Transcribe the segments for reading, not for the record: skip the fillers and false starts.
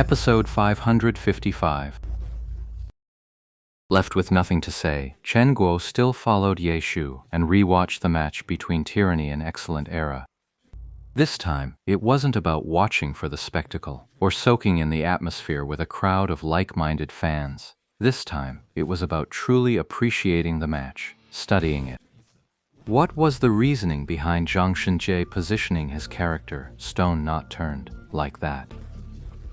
Episode 555. Left with nothing to say, Chen Guo still followed Ye Shu and re-watched the match between Tyranny and Excellent Era. This time, it wasn't about watching for the spectacle or soaking in the atmosphere with a crowd of like-minded fans. This time, it was about truly appreciating the match, studying it. What was the reasoning behind Zhang Shenjie positioning his character, Stone Not Turned, like that?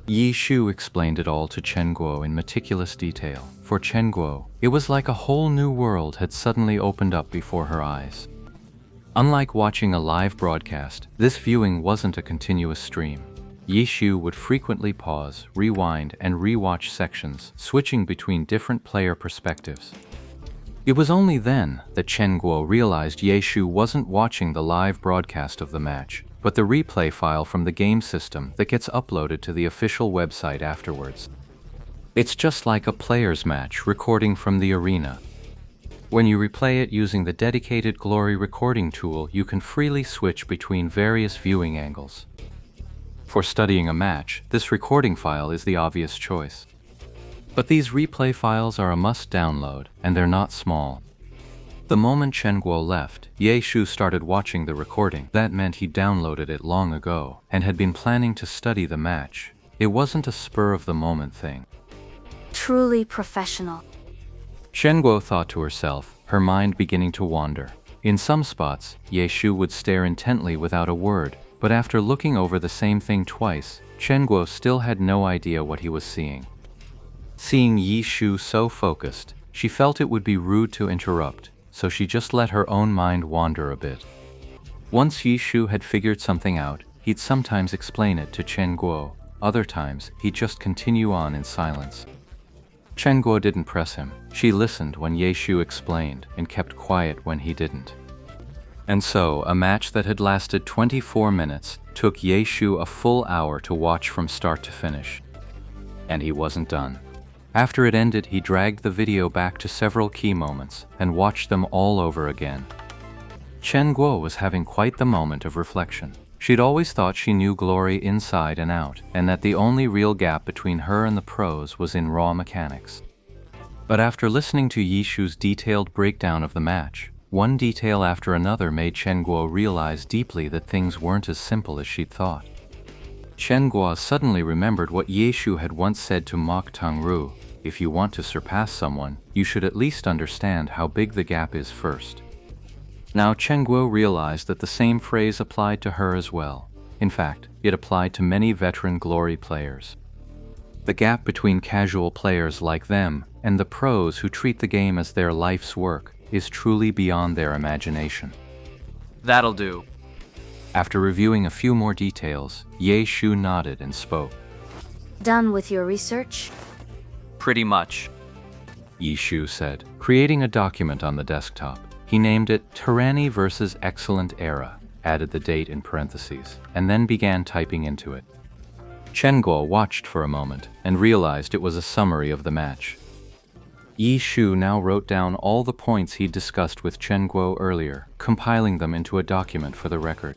Ye Shu explained it all to Chen Guo in meticulous detail. For Chen Guo, it was like a whole new world had suddenly opened up before her eyes. Unlike watching a live broadcast, this viewing wasn't a continuous stream. Ye Shu would frequently pause, rewind, and rewatch sections, switching between different player perspectives. It was only then that Chen Guo realized Ye Shu wasn't watching the live broadcast of the match, but the replay file from the game system that gets uploaded to the official website afterwards. It's just like a player's match recording from the arena. When you replay it using the dedicated Glory recording tool, you can freely switch between various viewing angles. For studying a match, this recording file is the obvious choice. But these replay files are a must download, and they're not small. The moment Chen Guo left, Ye Shu started watching the recording. That meant he downloaded it long ago, and had been planning to study the match. It wasn't a spur-of-the-moment thing. Truly professional. Chen Guo thought to herself, her mind beginning to wander. In some spots, Ye Shu would stare intently without a word, but after looking over the same thing twice, Chen Guo still had no idea what he was seeing. Seeing Ye Shu so focused, she felt it would be rude to interrupt, so she just let her own mind wander a bit. Once Ye Shu had figured something out, he'd sometimes explain it to Chen Guo. Other times, he'd just continue on in silence. Chen Guo didn't press him. She listened when Ye Shu explained and kept quiet when he didn't. And so, a match that had lasted 24 minutes took Ye Shu a full hour to watch from start to finish. And he wasn't done. After it ended, he dragged the video back to several key moments and watched them all over again. Chen Guo was having quite the moment of reflection. She'd always thought she knew Glory inside and out, and that the only real gap between her and the pros was in raw mechanics. But after listening to Ye Shu's detailed breakdown of the match, one detail after another made Chen Guo realize deeply that things weren't as simple as she'd thought. Chen Guo suddenly remembered what Ye Shu had once said to Mok Tongru: if you want to surpass someone, you should at least understand how big the gap is first. Now Chen Guo realized that the same phrase applied to her as well. In fact, it applied to many veteran Glory players. The gap between casual players like them and the pros who treat the game as their life's work is truly beyond their imagination. That'll do. After reviewing a few more details, Ye Shu nodded and spoke. Done with your research? Pretty much. Ye Shu said, creating a document on the desktop. He named it Tyranny vs. Excellent Era, added the date in parentheses, and then began typing into it. Chen Guo watched for a moment and realized it was a summary of the match. Ye Shu now wrote down all the points he'd discussed with Chen Guo earlier, compiling them into a document for the record.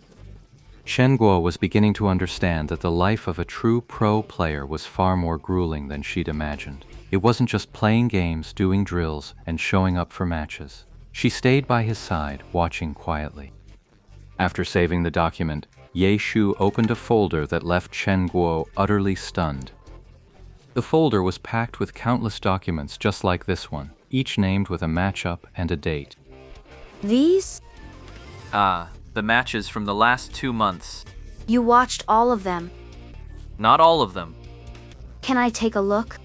Chen Guo was beginning to understand that the life of a true pro player was far more grueling than she'd imagined. It wasn't just playing games, doing drills, and showing up for matches. She stayed by his side, watching quietly. After saving the document, Ye Shu opened a folder that left Chen Guo utterly stunned. The folder was packed with countless documents just like this one, each named with a matchup and a date. These? The matches from the last 2 months. You watched all of them. Not all of them. Can I take a look?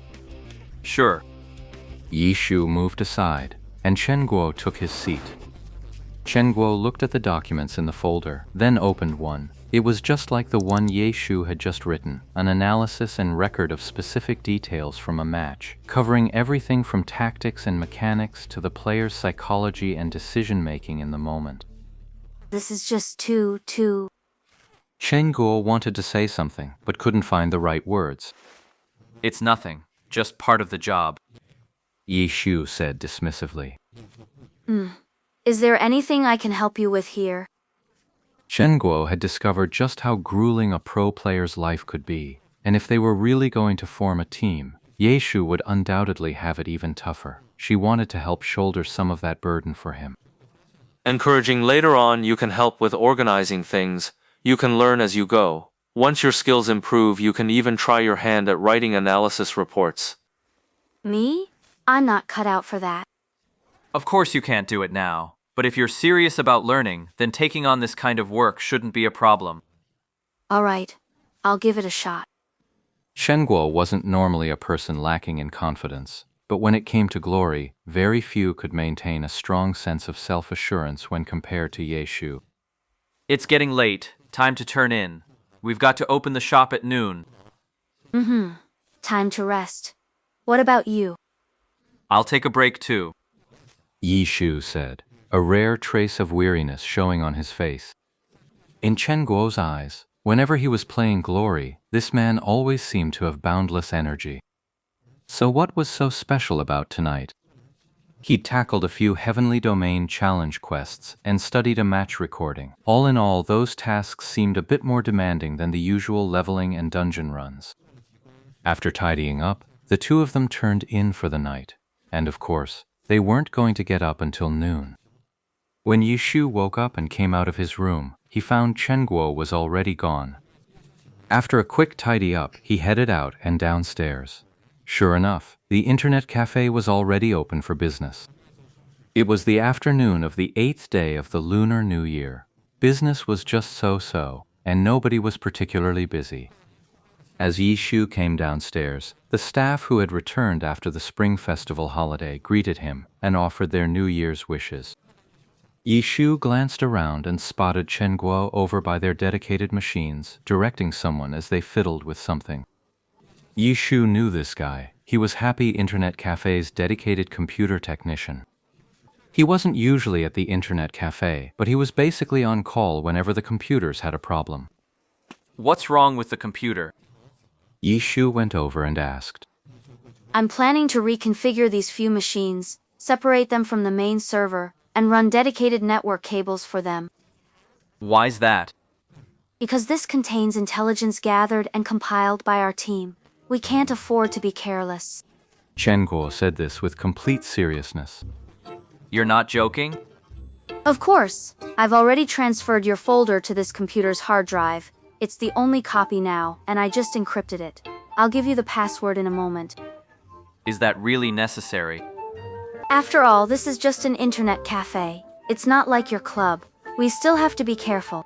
Sure. Ye Shu moved aside, and Chen Guo took his seat. Chen Guo looked at the documents in the folder, then opened one. It was just like the one Ye Shu had just written, an analysis and record of specific details from a match, covering everything from tactics and mechanics to the player's psychology and decision-making in the moment. This is just too... Chen Guo wanted to say something, but couldn't find the right words. It's nothing, just part of the job. Ye Shu said dismissively. Is there anything I can help you with here? Chen Guo had discovered just how grueling a pro player's life could be. and if they were really going to form a team, Ye Shu would undoubtedly have it even tougher. She wanted to help shoulder some of that burden for him. Encouraging later on, you can help with organizing things. You can learn as you go. Once your skills improve, you can even try your hand at writing analysis reports. Me? I'm not cut out for that. Of course you can't do it now, but if you're serious about learning, then taking on this kind of work shouldn't be a problem. All right, I'll give it a shot. Shen Guo wasn't normally a person lacking in confidence, but when it came to glory, very few could maintain a strong sense of self-assurance when compared to Ye Shu. It's getting late. Time to turn in. We've got to open the shop at noon. Time to rest. What about you? I'll take a break too. Ye Shu said, a rare trace of weariness showing on his face. In Chen Guo's eyes, whenever he was playing glory, this man always seemed to have boundless energy. So what was so special about tonight? He tackled a few Heavenly Domain challenge quests and studied a match recording. All in all, those tasks seemed a bit more demanding than the usual leveling and dungeon runs. After tidying up, the two of them turned in for the night, and of course, they weren't going to get up until noon. When Ye Shu woke up and came out of his room, he found Chen Guo was already gone. After a quick tidy up, he headed out and downstairs. Sure enough, the internet cafe was already open for business. It was the afternoon of the 8th day of the Lunar New Year. Business was just so-so, and nobody was particularly busy. As Ye Shu came downstairs, the staff who had returned after the Spring Festival holiday greeted him and offered their New Year's wishes. Ye Shu glanced around and spotted Chen Guo over by their dedicated machines, directing someone as they fiddled with something. Ye Shu knew this guy. He was Happy Internet Cafe's dedicated computer technician. He wasn't usually at the internet cafe, but he was basically on call whenever the computers had a problem. What's wrong with the computer? Ye Shu went over and asked. I'm planning to reconfigure these few machines, separate them from the main server, and run dedicated network cables for them. Why's that? Because this contains intelligence gathered and compiled by our team. We can't afford to be careless. Chen Guo said this with complete seriousness. You're not joking? Of course. I've already transferred your folder to this computer's hard drive. It's the only copy now, and I just encrypted it. I'll give you the password in a moment. Is that really necessary? After all, this is just an internet cafe. It's not like your club. We still have to be careful.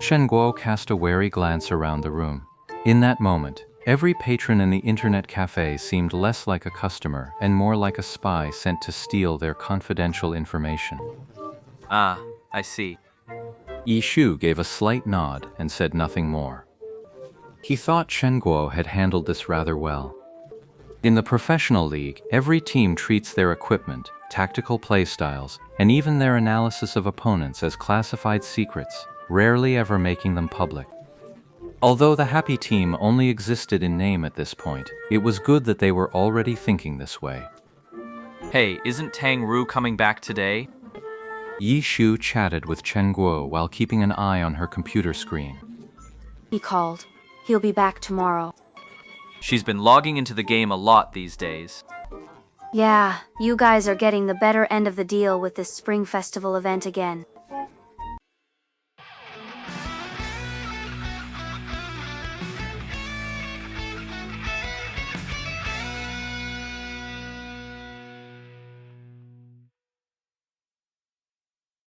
Chen Guo cast a wary glance around the room. In that moment, every patron in the internet cafe seemed less like a customer and more like a spy sent to steal their confidential information. Ah, I see. Ye Shu gave a slight nod and said nothing more. He thought Chen Guo had handled this rather well. In the professional league, every team treats their equipment, tactical playstyles, and even their analysis of opponents as classified secrets, rarely ever making them public. Although the Happy Team only existed in name at this point, it was good that they were already thinking this way. Hey, isn't Tang Ru coming back today? Ye Shu chatted with Chen Guo while keeping an eye on her computer screen. He called. He'll be back tomorrow. She's been logging into the game a lot these days. Yeah, you guys are getting the better end of the deal with this Spring Festival event again.